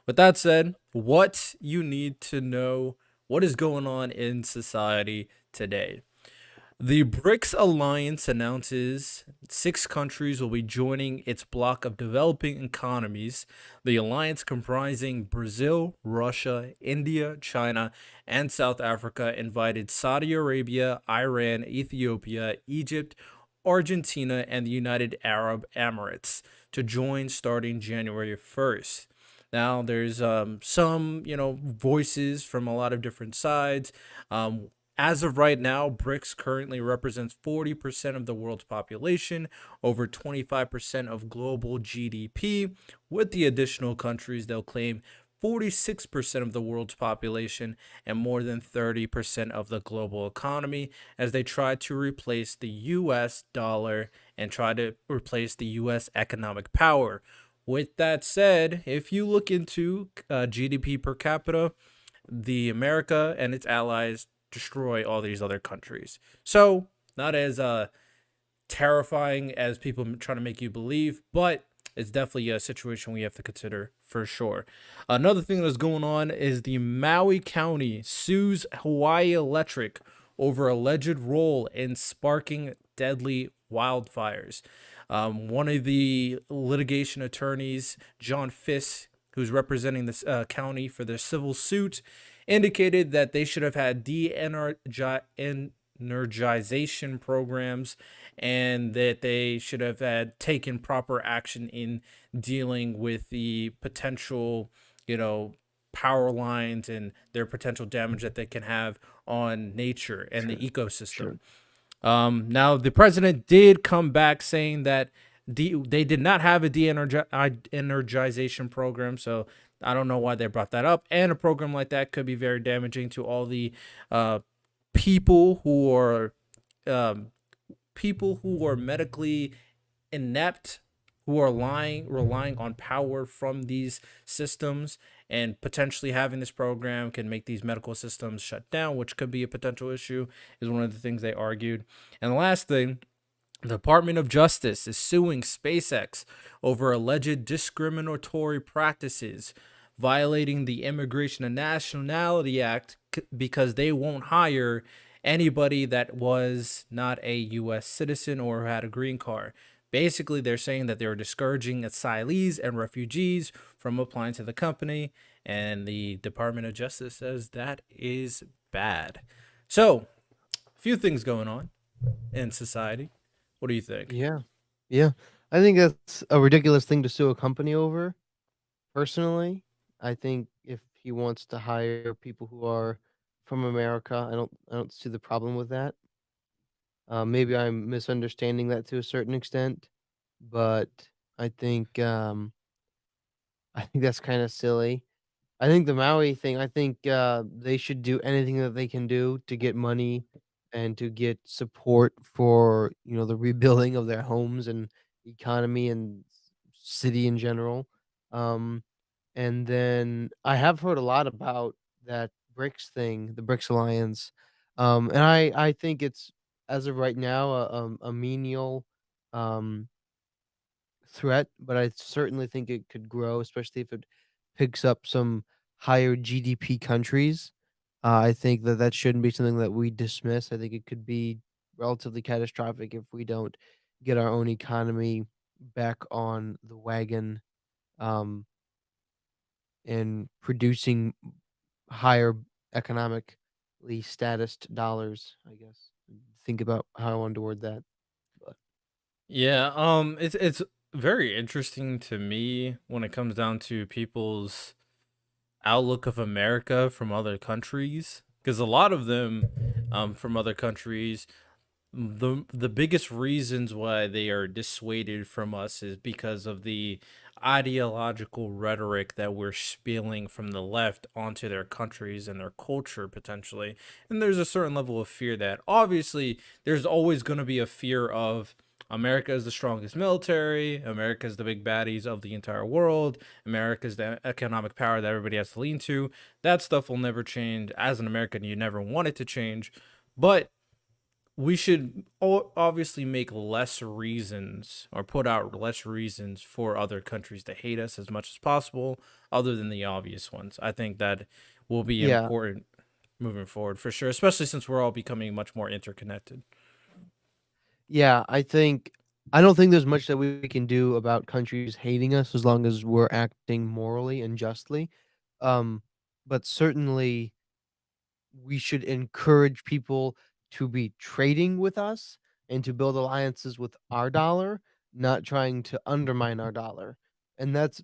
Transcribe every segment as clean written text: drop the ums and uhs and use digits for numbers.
With that said, what you need to know, what is going on in society today. The BRICS alliance announces 6 countries will be joining its bloc of developing economies. The alliance, comprising Brazil, Russia, India, China, and South Africa, invited Saudi Arabia, Iran, Ethiopia, Egypt, Argentina, and the United Arab Emirates to join starting January 1st. Now, there's some, voices from a lot of different sides. As of right now, BRICS currently represents 40% of the world's population, over 25% of global GDP. With the additional countries, they'll claim 46% of the world's population and more than 30% of the global economy as they try to replace the US dollar and try to replace the US economic power. With that said, if you look into GDP per capita, the America and its allies destroy all these other countries. So, not as terrifying as people try to make you believe, but it's definitely a situation we have to consider for sure. Another thing that's going on is the Maui County sues Hawaii Electric over alleged role in sparking deadly wildfires. One of the litigation attorneys, John Fisk, who's representing this county for their civil suit, indicated that they should have had energization programs and that they should have had taken proper action in dealing with the potential, power lines and their potential damage that they can have on nature and the Sure, ecosystem. sure. Now, the president did come back saying that they did not have a de-energization program, so I don't know why they brought that up. And a program like that could be very damaging to all the uh, people who are um, medically inept, who are relying on power from these systems, and potentially having this program can make these medical systems shut down, which could be a potential issue, is one of the things they argued. And the last thing, the Department of Justice is suing SpaceX over alleged discriminatory practices, violating the Immigration and Nationality Act because they won't hire anybody that was not a U.S. citizen or had a green card. Basically, they're saying that they're discouraging asylees and refugees from applying to the company, and the Department of Justice says that is bad. So, a few things going on in society. What do you think? Yeah, yeah. I think that's a ridiculous thing to sue a company over. Personally, I think if he wants to hire people who are from America, I don't see the problem with that. Maybe I'm misunderstanding that to a certain extent, but I think I think that's kind of silly. I think the Maui thing, I think, they should do anything that they can do to get money and to get support for, the rebuilding of their homes and economy and city in general. Um, and then I have heard a lot about that BRICS thing, the BRICS alliance. And I think it's, as of right now, a menial, um threat, but I certainly think it could grow, especially if it picks up some higher GDP countries. I think that that shouldn't be something that we dismiss. I think it could be relatively catastrophic if we don't get our own economy back on the wagon, um, and producing higher economically statused dollars, I guess. Think about how I wanted to word that. But Yeah, it's very interesting to me when it comes down to people's outlook of America from other countries, because a lot of them, from other countries, the biggest reasons why they are dissuaded from us is because of the ideological rhetoric that we're spilling from the left onto their countries and their culture potentially. And there's a certain level of fear that obviously there's always going to be a fear of America is the strongest military, America is the big baddies of the entire world, America is the economic power that everybody has to lean to. That stuff will never change. As an American, you never want it to change. But we should obviously make less reasons or put out less reasons for other countries to hate us as much as possible, other than the obvious ones. I think that will be Yeah, important moving forward for sure, especially since we're all becoming much more interconnected. yeah, I don't think there's much that we can do about countries hating us as long as we're acting morally and justly. Um, but certainly we should encourage people to be trading with us and to build alliances with our dollar, not trying to undermine our dollar. And that's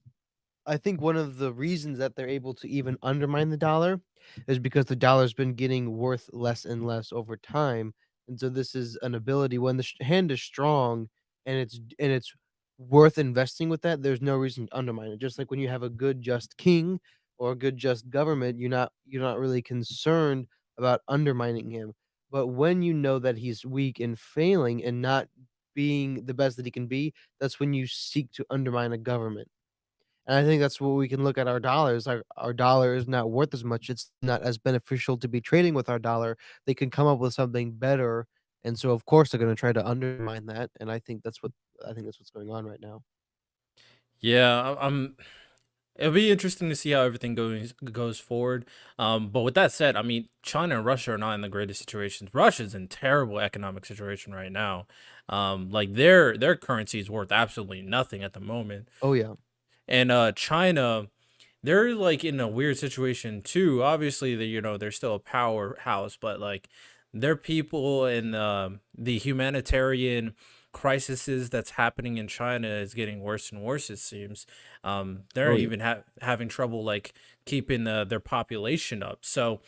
I think one of the reasons that they're able to even undermine the dollar is because the dollar's been getting worth less and less over time, and so this is an ability when the hand is strong and it's worth investing with that, there's no reason to undermine it. Just like when you have a good just king or a good just government, you're not really concerned about undermining him. But when you know that he's weak and failing and not being the best that he can be, that's when you seek to undermine a government. And I think that's what we can look at our dollars. Our dollar is not worth as much. It's not as beneficial to be trading with our dollar. They can come up with something better. And so of course they're going to try to undermine that. And I think that's what's going on right now. Yeah, I'm. It'll be interesting to see how everything goes forward. But with that said, I mean, China and Russia are not in the greatest situations. Russia's in terrible economic situation right now. Like their currency is worth absolutely nothing at the moment. Oh yeah. And China, they're like in a weird situation too. Obviously, they're still a powerhouse, but like their people and the humanitarian crises that's happening in China is getting worse and worse. It seems they're Oh yeah. even having trouble like keeping their population up. So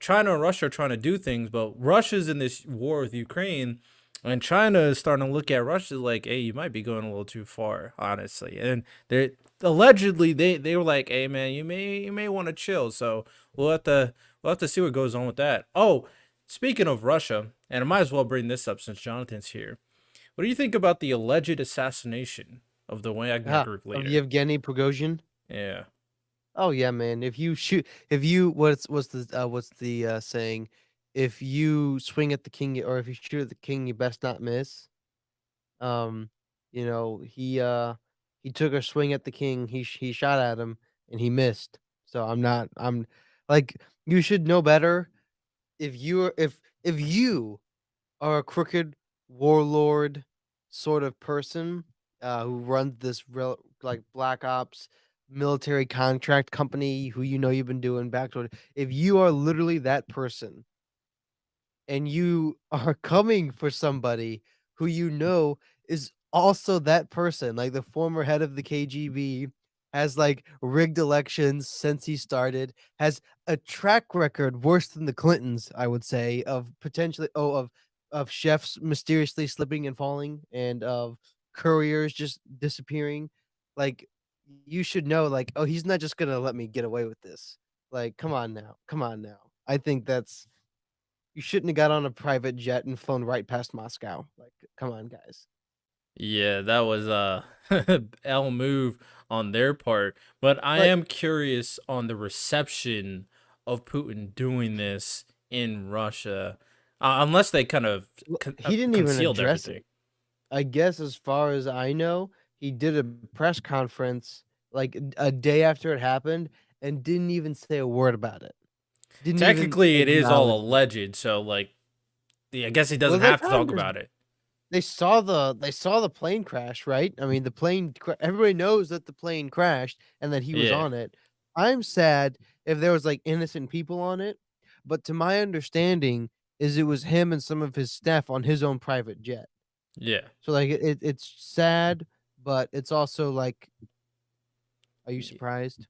China and Russia are trying to do things, but Russia's in this war with Ukraine, and China is starting to look at Russia like, hey, you might be going a little too far, honestly. And they allegedly they were like, hey man, you may want to chill. So we'll have to see what goes on with that. Oh, speaking of Russia, and I might as well bring this up since Jonathan's here. What do you think about the alleged assassination of the Wagner Ah, Group of leader? Yevgeny Prigozhin. Yeah. Oh yeah, man. If you what's the saying? If you swing at the king or if you shoot at the king, you best not miss. Um, he took a swing at the king, he shot at him, and he missed. So I'm like, you should know better if you are a crooked warlord sort of person, who runs this real like Black Ops military contract company who you've been doing backdoor if you are literally that person and you are coming for somebody who is also that person, like the former head of the KGB, has like rigged elections since he started, has a track record worse than the Clintons, I would say, of potentially of chefs mysteriously slipping and falling and of couriers just disappearing. Like you should know, like, oh, he's not just gonna let me get away with this. Like, come on now. Come on now. I think that's you shouldn't have got on a private jet and flown right past Moscow. Like, come on, guys. Yeah, that was L move on their part. But I Like, am curious on the reception of Putin doing this in Russia, unless they kind of he didn't even concealed address everything. it. I guess as far as I know, he did a press conference like a day after it happened and didn't even say a word about it. Didn't even Technically, it is all acknowledge it. alleged, so like, I guess he Well, doesn't they have to talk kind of about it. they saw the plane crash, right? I mean, everybody knows that the plane crashed and that he was Yeah, on it. I'm sad if there was, like, innocent people on it, but to my understanding is it was him and some of his staff on his own private jet. yeah. So, like, it's sad, but it's also like, are you surprised?